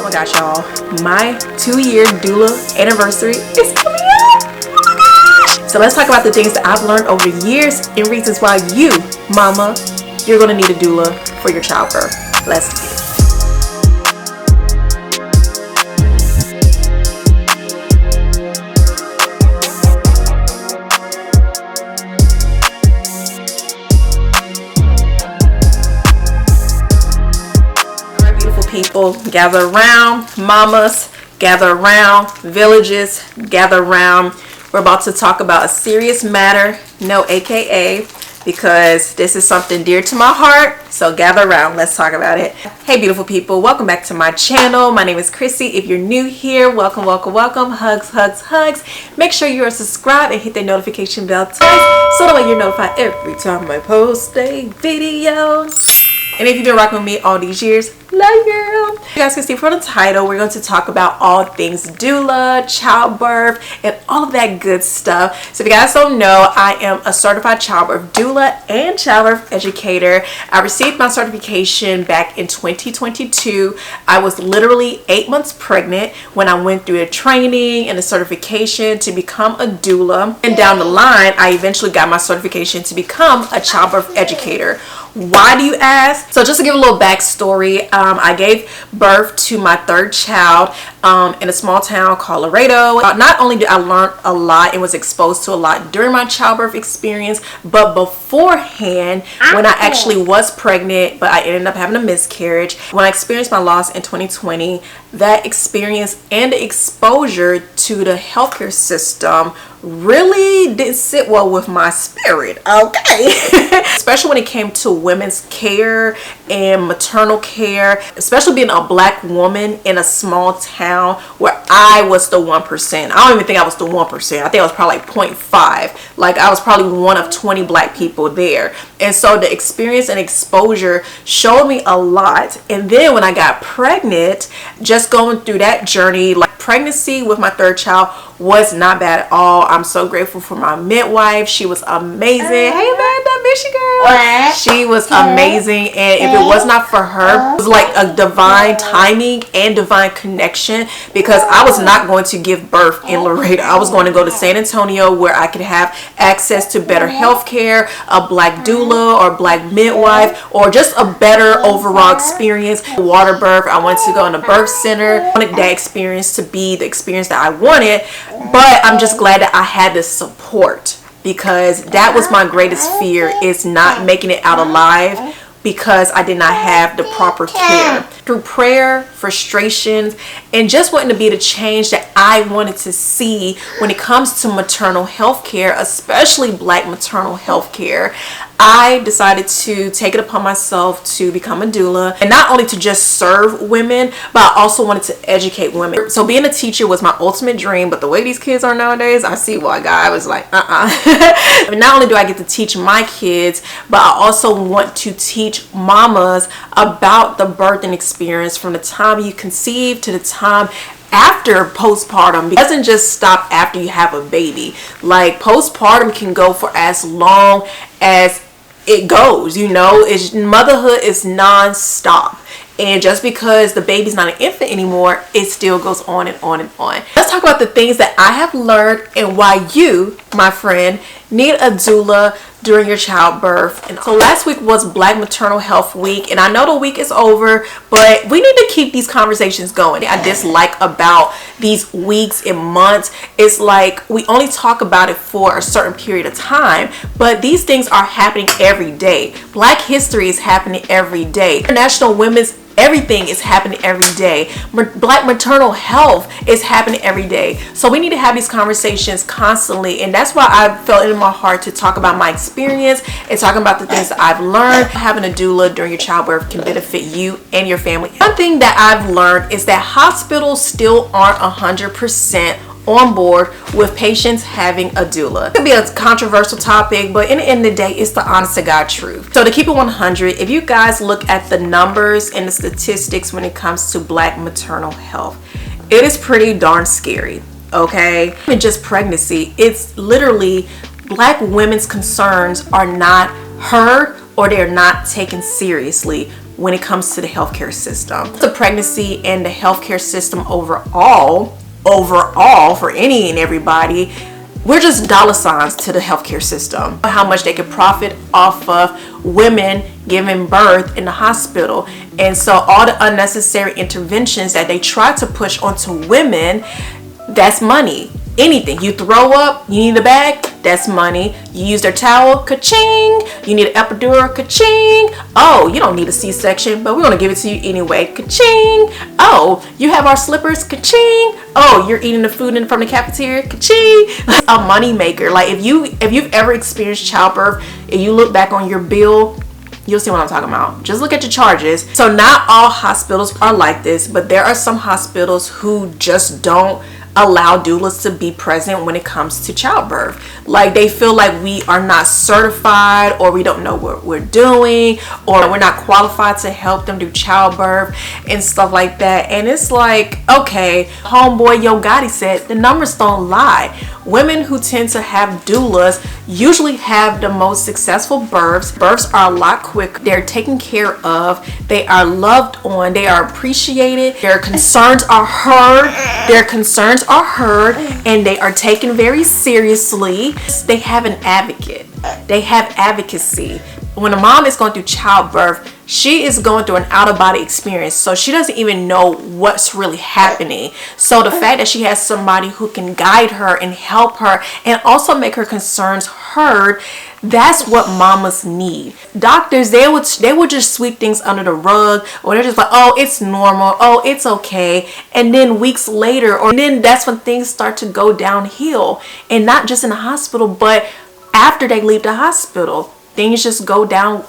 Oh my gosh, y'all. My 2-year doula anniversary is coming up. Oh my gosh. So let's talk about the things that I've learned over the years and reasons why you, mama, you're going to need a doula for your childbirth. Let's get it. People, gather around. Mamas, gather around. Villages, gather around. We're about to talk about a serious matter, no AKA, because this is something dear to my heart. So gather around, let's talk about it. Hey beautiful people, welcome back to my channel. My name is Chrissy. If you're new here, welcome, welcome, welcome. Hugs, hugs, hugs. Make sure you are subscribed and hit that notification bell twice so that way you're notified every time I post a video. And if you've been rocking with me all these years, love you, girl. You guys can see from the title, we're going to talk about all things doula, childbirth, and all of that good stuff. So if you guys don't know, I am a certified childbirth doula and childbirth educator. I received my certification back in 2022. I was literally 8 months pregnant when I went through a training and a certification to become a doula. And down the line, I eventually got my certification to become a childbirth educator. Why do you ask? So just to give a little backstory, I gave birth to my third child in a small town called Laredo. Not only did I learn a lot and was exposed to a lot during my childbirth experience, but beforehand, when I actually was pregnant, but I ended up having a miscarriage, when I experienced my loss in 2020, that experience and the exposure to the healthcare system really didn't sit well with my spirit, okay? Especially when it came to women's care and maternal care, especially being a black woman in a small town where I was the 1%. I don't even think I was the 1%. I think I was probably like 0.5. Like I was probably one of 20 black people there. And so the experience and exposure showed me a lot. And then when I got pregnant, just going through that journey, like pregnancy with my third child was not bad at all. I'm so grateful for my midwife. She was amazing. Hey, man, I miss you, girl. She was amazing. And if it was not for her, it was like a divine timing and divine connection, because I was not going to give birth in Laredo. I was going to go to San Antonio where I could have access to better health care, a black doula or black midwife, or just a better overall experience. Water birth. I wanted to go in a birth center. I wanted that experience to be the experience that I wanted. But I'm just glad that I had this support, because that was my greatest fear, is not making it out alive because I did not have the proper care. Through prayer, frustrations, and just wanting to be the change that I wanted to see when it comes to maternal health care, especially black maternal health care, I decided to take it upon myself to become a doula, and not only to just serve women, but I also wanted to educate women. So being a teacher was my ultimate dream, but the way these kids are nowadays, I see why God was like, Not only do I get to teach my kids, but I also want to teach mamas about the birthing experience from the time you conceive to the time after postpartum. It doesn't just stop after you have a baby. Like postpartum can go for as long as it goes, you know. Motherhood is non-stop. And just because the baby's not an infant anymore, it still goes on and on and on. Let's talk about the things that I have learned and why you, my friend, need a doula during your childbirth. And so last week was Black Maternal Health Week, and I know the week is over, but we need to keep these conversations going. I dislike about these weeks and months, it's like we only talk about it for a certain period of time, but these things are happening every day. Black history is happening every day. International Women's Everything is happening every day. Black maternal health is happening every day. So we need to have these conversations constantly. And that's why I felt it in my heart to talk about my experience and talking about the things that I've learned. Having a doula during your childbirth can benefit you and your family. One thing that I've learned is that hospitals still aren't 100% on board with patients having a doula. It could be a controversial topic, but in the end of the day, it's the honest to God truth. So to keep it 100, if you guys look at the numbers and the statistics when it comes to Black maternal health, it is pretty darn scary, okay? Even just pregnancy, it's literally Black women's concerns are not heard or they're not taken seriously when it comes to the healthcare system. The pregnancy and the healthcare system overall for any and everybody, we're just dollar signs to the healthcare system. How much they can profit off of women giving birth in the hospital. And so all the unnecessary interventions that they try to push onto women, that's money. Anything. You throw up, you need a bag, that's money. You use their towel, ka-ching. You need an epidural, ka-ching. Oh, you don't need a C-section, but we're going to give it to you anyway, ka-ching. Oh, you have our slippers, ka-ching. Oh, you're eating the food from the cafeteria, ka-ching. A money maker. Like if you've ever experienced childbirth, and you look back on your bill, you'll see what I'm talking about. Just look at your charges. So not all hospitals are like this, but there are some hospitals who just don't allow doulas to be present when it comes to childbirth. Like they feel like we are not certified, or we don't know what we're doing, or we're not qualified to help them do childbirth and stuff like that. And it's like, okay, homeboy Yo Gotti said the numbers don't lie. Women who tend to have doulas usually have the most successful births. Births are a lot quicker. They're taken care of. They are loved on. They are appreciated. Their concerns are heard. And they are taken very seriously. They have an advocate. They have advocacy. When a mom is going through childbirth, she is going through an out-of-body experience, so she doesn't even know what's really happening. So the fact that she has somebody who can guide her and help her and also make her concerns heard, that's what mamas need. Doctors, they would just sweep things under the rug, or they're just like, oh, it's normal, oh, it's okay. And then weeks later, or then that's when things start to go downhill. And not just in the hospital, but after they leave the hospital, things just go downhill.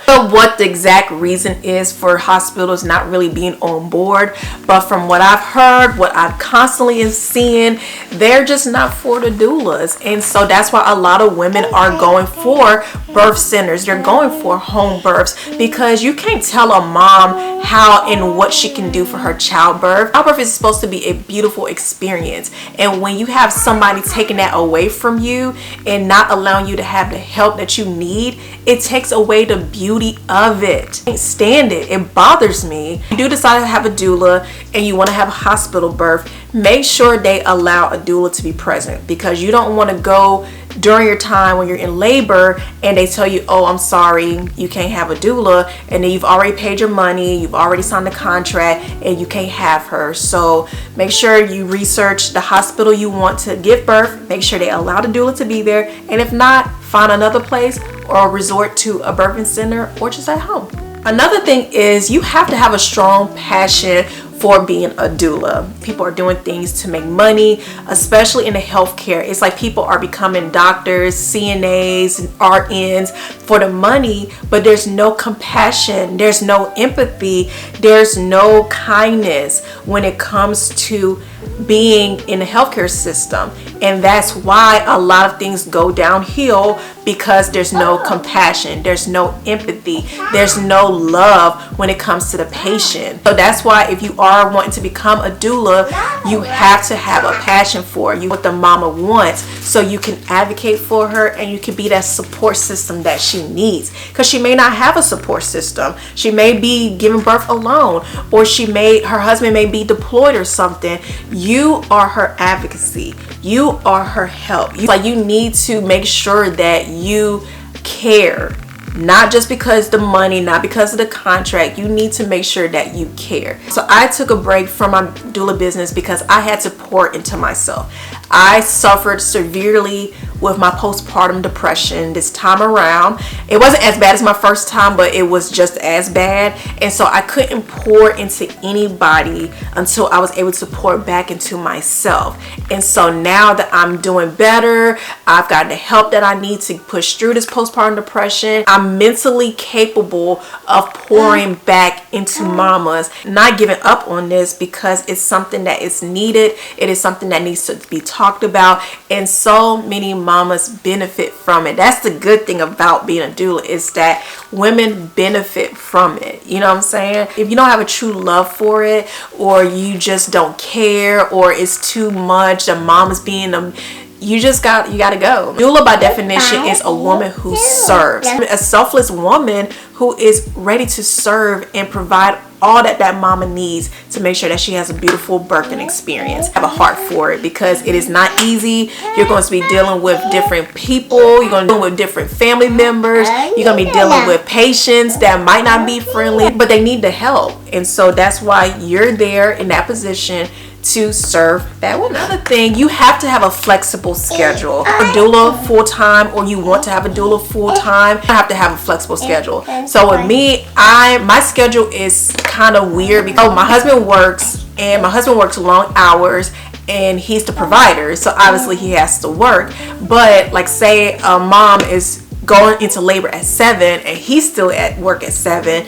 So what the exact reason is for hospitals not really being on board, but from what I've heard, what I've constantly is seeing, they're just not for the doulas. And so that's why a lot of women are going for birth centers. They're going for home births, because you can't tell a mom how and what she can do for her childbirth. Childbirth is supposed to be a beautiful experience, and when you have somebody taking that away from you and not allowing you to have the help that you need, it takes away the beauty of it. I can't stand it. It bothers me. If you do decide to have a doula and you want to have a hospital birth, make sure they allow a doula to be present, because you don't want to go during your time when you're in labor and they tell you, oh, I'm sorry, you can't have a doula, and then you've already paid your money, you've already signed the contract, and you can't have her. So make sure you research the hospital you want to give birth, make sure they allow the doula to be there, and if not, find another place or resort to a birthing center or just at home. Another thing is you have to have a strong passion for being a doula. People are doing things to make money, especially in the healthcare. It's like people are becoming doctors, CNAs, and RNs for the money, but there's no compassion, there's no empathy, there's no kindness when it comes to being in the healthcare system. And that's why a lot of things go downhill, because there's no compassion, there's no empathy, there's no love when it comes to the patient. So that's why if you are wanting to become a doula, you have to have a passion for what the mama wants, so you can advocate for her and you can be that support system that she needs, because she may not have a support system. She may be giving birth alone, or her husband may be deployed or something. You are her advocacy. You are her help. You need to make sure that you care, not just because the money, not because of the contract. You need to make sure that you care. So I took a break from my doula business because I had to pour into myself. I suffered severely with my postpartum depression this time around. It wasn't as bad as my first time, but it was just as bad. And so I couldn't pour into anybody until I was able to pour back into myself. And so now that I'm doing better, I've gotten the help that I need to push through this postpartum depression, I'm mentally capable of pouring back into mamas, not giving up on this, because it's something that is needed. It is something that needs to be talked about, and so many mamas benefit from it. That's the good thing about being a doula, is that women benefit from it. You know what I'm saying? If you don't have a true love for it, or you just don't care, or it's too much, the mom is being you gotta go. Doula by definition is a woman who serves, a selfless woman who is ready to serve and provide all that mama needs to make sure that she has a beautiful birthing experience. Have a heart for it, because it is not easy. You're going to be dealing with different people. You're going to deal with different family members. You're going to be dealing with patients that might not be friendly, but they need the help. And so that's why you're there in that position to serve that woman. Another thing, you have to have a flexible schedule. A doula full-time, or you want to have a doula full-time, you have to have a flexible schedule. So with me, my schedule is kind of weird because my husband works, and my husband works long hours, and he's the provider, so obviously he has to work. But like, say a mom is going into labor at 7 and he's still at work at 7,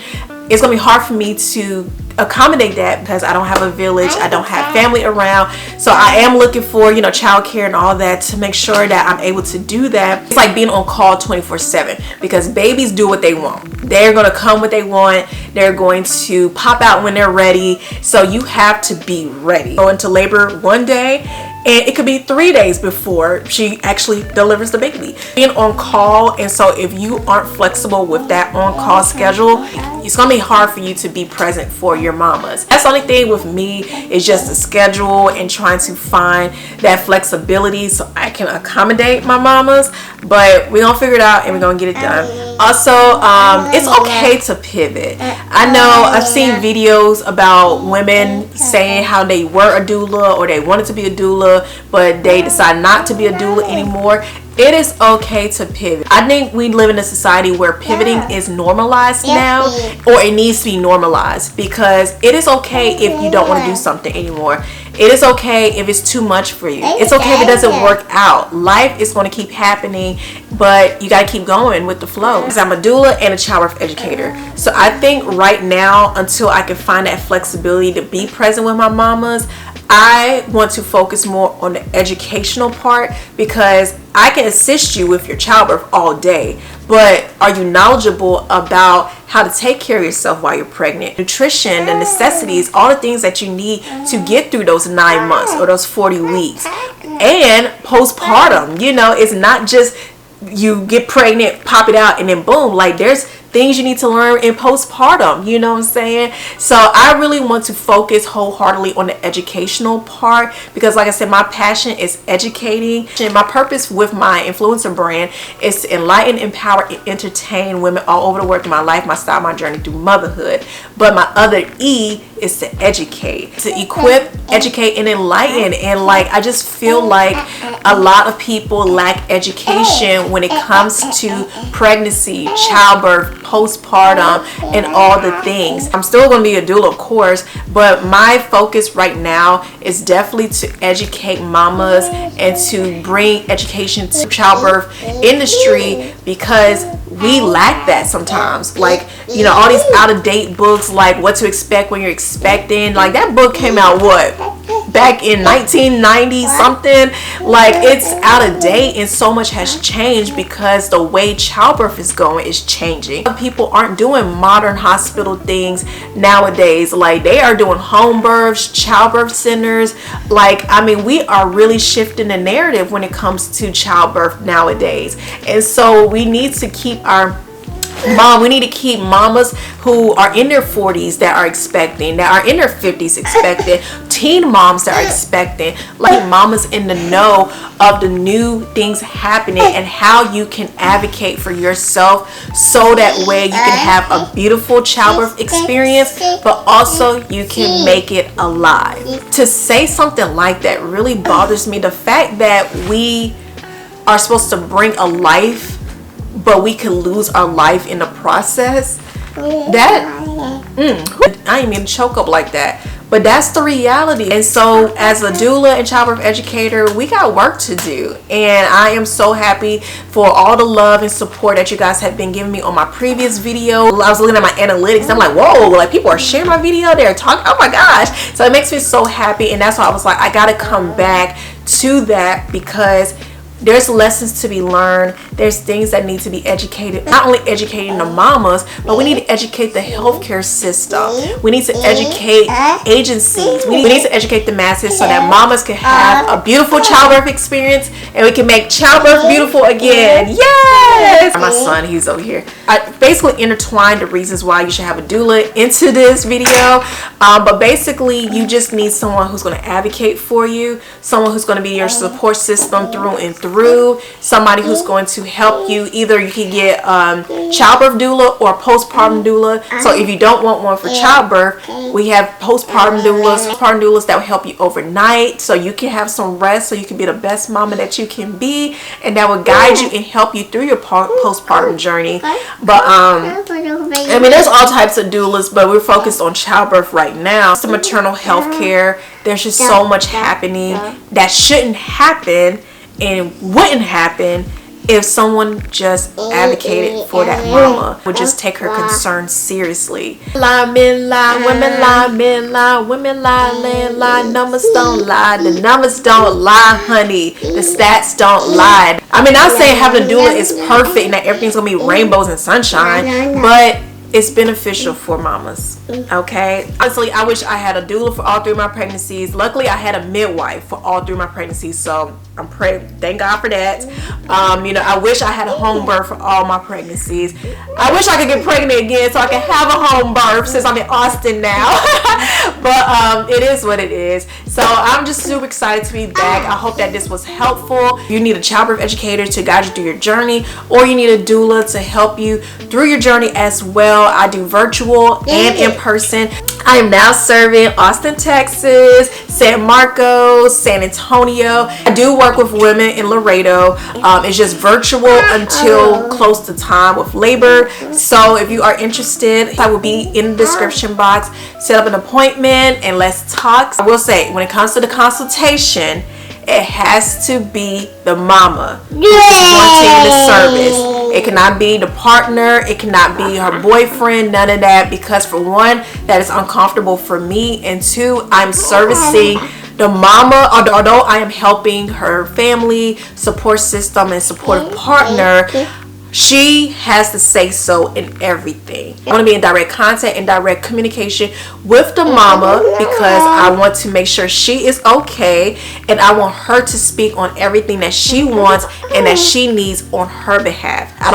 it's gonna be hard for me to accommodate that because I don't have a village, I don't have family around. So I am looking for, childcare and all that to make sure that I'm able to do that. It's like being on call 24/7, because babies do what they want. They're going to come what they want. They're going to pop out when they're ready. So you have to be ready. Go into labor one day, and it could be 3 days before she actually delivers the baby. Being on call, and so if you aren't flexible with that on-call schedule, it's gonna be hard for you to be present for your mamas. That's the only thing with me, is just the schedule and trying to find that flexibility so I can accommodate my mamas. But we're gonna figure it out and we're gonna get it done. Also, it's okay to pivot. I know I've seen videos about women saying how they were a doula or they wanted to be a doula, but they decide not to be a doula anymore. It is okay to pivot. I think we live in a society where pivoting is normalized now, or it needs to be normalized, because it is okay if you don't want to do something anymore. It is okay if it's too much for you. It's okay if it doesn't work out. Life is going to keep happening, but you got to keep going with the flow. Because I'm a doula and a childbirth educator. So I think right now, until I can find that flexibility to be present with my mamas, I want to focus more on the educational part, because I can assist you with your childbirth all day, but are you knowledgeable about how to take care of yourself while you're pregnant? Nutrition, the necessities, all the things that you need to get through those 9 months or those 40 weeks. And postpartum, it's not just you get pregnant, pop it out, and then boom. Like, there's things you need to learn in postpartum, you know what I'm saying? So I really want to focus wholeheartedly on the educational part, because like I said, my passion is educating. And my purpose with my influencer brand is to enlighten, empower, and entertain women all over the world through my life, my style, my journey through motherhood. But my other E is to educate, to equip, educate, and enlighten. And I just feel like a lot of people lack education when it comes to pregnancy, childbirth, postpartum, and all the things. I'm still going to be a doula, of course, but my focus right now is definitely to educate mamas and to bring education to childbirth industry, because we lack that sometimes. All these out-of-date books, like What to Expect When You're Expecting, that book came out back in 1990 something. It's out of date, and so much has changed because the way childbirth is going is changing. People aren't doing modern hospital things nowadays. They are doing home births, childbirth centers. We are really shifting the narrative when it comes to childbirth nowadays. And so we need to keep mamas who are in their 40s that are expecting, that are in their 50s expecting, teen moms that are expecting, mamas in the know of the new things happening and how you can advocate for yourself, so that way you can have a beautiful childbirth experience, but also you can make it alive. To say something like that really bothers me. The fact that we are supposed to bring a life, but we can lose our life in the process. I didn't mean to choke up like that, but that's the reality. And so as a doula and childbirth educator, we got work to do, and I am so happy for all the love and support that you guys have been giving me on my previous video. I was looking at my analytics, I'm like, whoa, people are sharing my video, they're talking, oh my gosh. So it makes me so happy, and that's why I was like, I gotta come back to that, because there's lessons to be learned. There's things that need to be educated, not only educating the mamas, but we need to educate the healthcare system. We need to educate agencies. We need to educate the masses so that mamas can have a beautiful childbirth experience and we can make childbirth beautiful again. Yes! My son, he's over here. I basically intertwined the reasons why you should have a doula into this video, but basically you just need someone who's going to advocate for you, someone who's going to be your support system through and through, somebody who's going to help you. Either you can get childbirth doula or postpartum doula. So if you don't want one for childbirth, we have postpartum doulas that will help you overnight so you can have some rest, so you can be the best mama that you can be, and that will guide you and help you through your postpartum journey. But I mean, there's all types of doulas, but we're focused on childbirth right now. It's the maternal health care. There's just so much happening that shouldn't happen and wouldn't happen if someone just advocated for that mama, would just take her concerns seriously. Lie, men lie, women lie, men lie, women lie, land lie, numbers don't lie, the numbers don't lie, honey, the stats don't lie. I mean, I'm saying having a doula is perfect and that everything's gonna be rainbows and sunshine, but it's beneficial for mamas, okay? Honestly, I wish I had a doula for all 3 of my pregnancies. Luckily, I had a midwife for all 3 of my pregnancies, so I'm praying, thank God for that. You know, I wish I had a home birth for all my pregnancies. I wish I could get pregnant again so I can have a home birth since I'm in Austin now. But it is what it is. So I'm just super excited to be back. I hope that this was helpful. You need a childbirth educator to guide you through your journey, or you need a doula to help you through your journey as well. I do virtual and in person. I am now serving Austin, Texas, San Marcos, San Antonio. I do work with women in Laredo. It's just virtual until close to time with labor. So if you are interested, I will be in the description box. Set up an appointment and let's talk. I will say, when it comes to the consultation, it has to be the mama who's wanting the service. It cannot be the partner, it cannot be her boyfriend, none of that, because for one, that is uncomfortable for me, and 2, I'm servicing the mama, although I am helping her family, support system, and supportive partner. She has to say so in everything. I want to be in direct contact and direct communication with the mama because I want to make sure she is okay, and I want her to speak on everything that she wants and that she needs on her behalf. I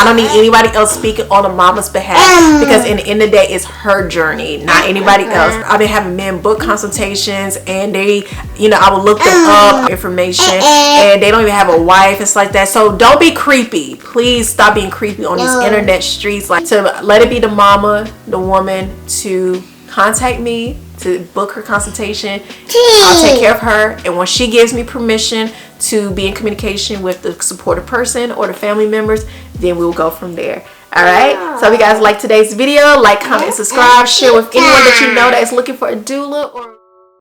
don't need anybody else speaking on the mama's behalf, because in the end of the day, it's her journey, not anybody else. I've been having men book consultations, and they, you know, I will look them up information, and they don't even have a wife. It's like that. So don't be creepy, please. Stop being creepy on these internet streets. Like, to let it be the mama, the woman, to contact me to book her consultation. I'll take care of her, and when she gives me permission to be in communication with the supportive person or the family members, then we'll go from there. Alright, so if you guys like today's video, like, comment, and subscribe. Share with anyone that you know that is looking for a doula or